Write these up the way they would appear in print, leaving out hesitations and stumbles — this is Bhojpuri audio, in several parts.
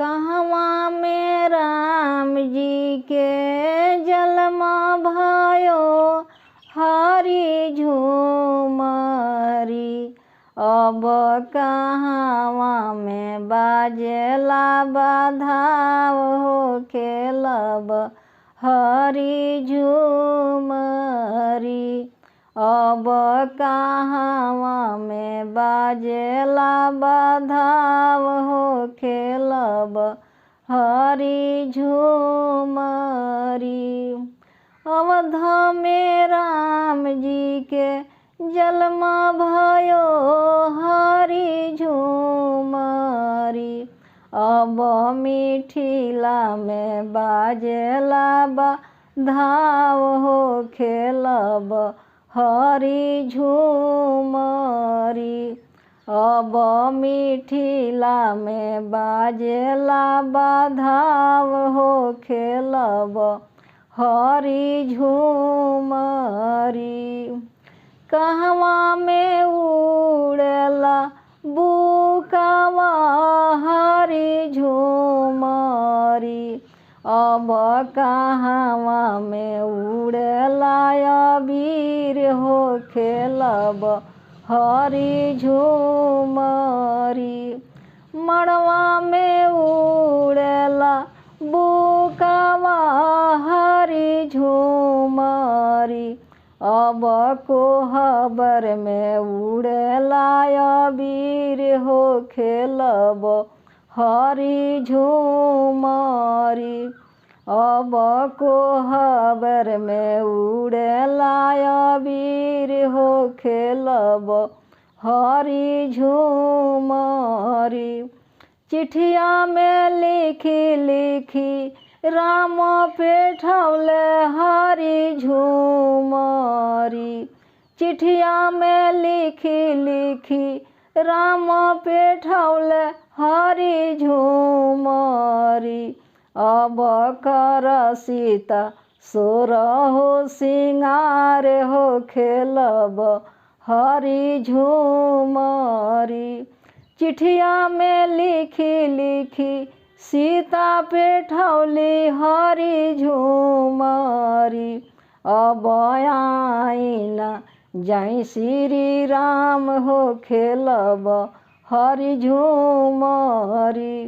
कहवा में राम जी के जन्म भयो हरि झूमरी। अब कहवा में बाजेला बधाव हो खेलब हरि झूमरी। अब कहवा में बाजेला बधाव हो खेलब हरि झूमरी। अवध में राम जी के जन्म भयो हरि झूमरी। अब मिथिला में बाजेला बधाव हो खेलब हरि झूमरी। अब मिथिला में बाजेला बधाव हो खेलब हरि झूमरी। कहवा में उड़ेला बुकवा हरि झूमरी। अब कहवा में उड़ेला अबीर हो खेलब हरि झूमरी। मड़वा में उड़ेला बुकवा हरि झूमरी। अब कोहबर में उड़ेला अबीर हो खेलब हरि झूमरी। अब कोहबर में उड़ेला अबीर हो खेलब हरि झूमरी। चिठिया में लिखी लिखी राम पेठौले हरि झूमरी। चिठिया में लिखी लिखी राम पेठौले हरि झूमरी। अब कर सीता सोरहो सिंगार हो खेलब हरि झूमरी। चिठिया में लिखी लिखी सीता पेठौली हरि झूमरी। अब आईना जाई श्री राम हो खेलब हरि झूमरी।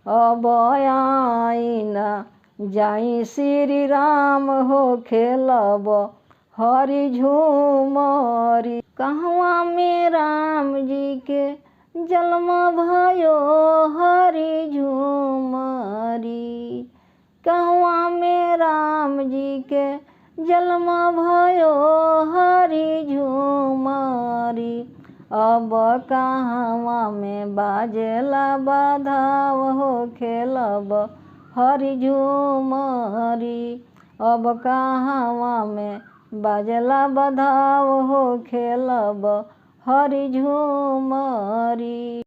अब आईना जाई श्री राम हो खेलब हरि झूमरी। कहवा में राम जी के जन्म भयो हरि झूमरी। कहवा में राम जी के जन्म भयो हरि झूमरी। अब कहवा में बाजेला बधाव हो खेलब हरि झूमरी। अब कहवा में बाजेला बधाव हो खेलब हरि झूमरी।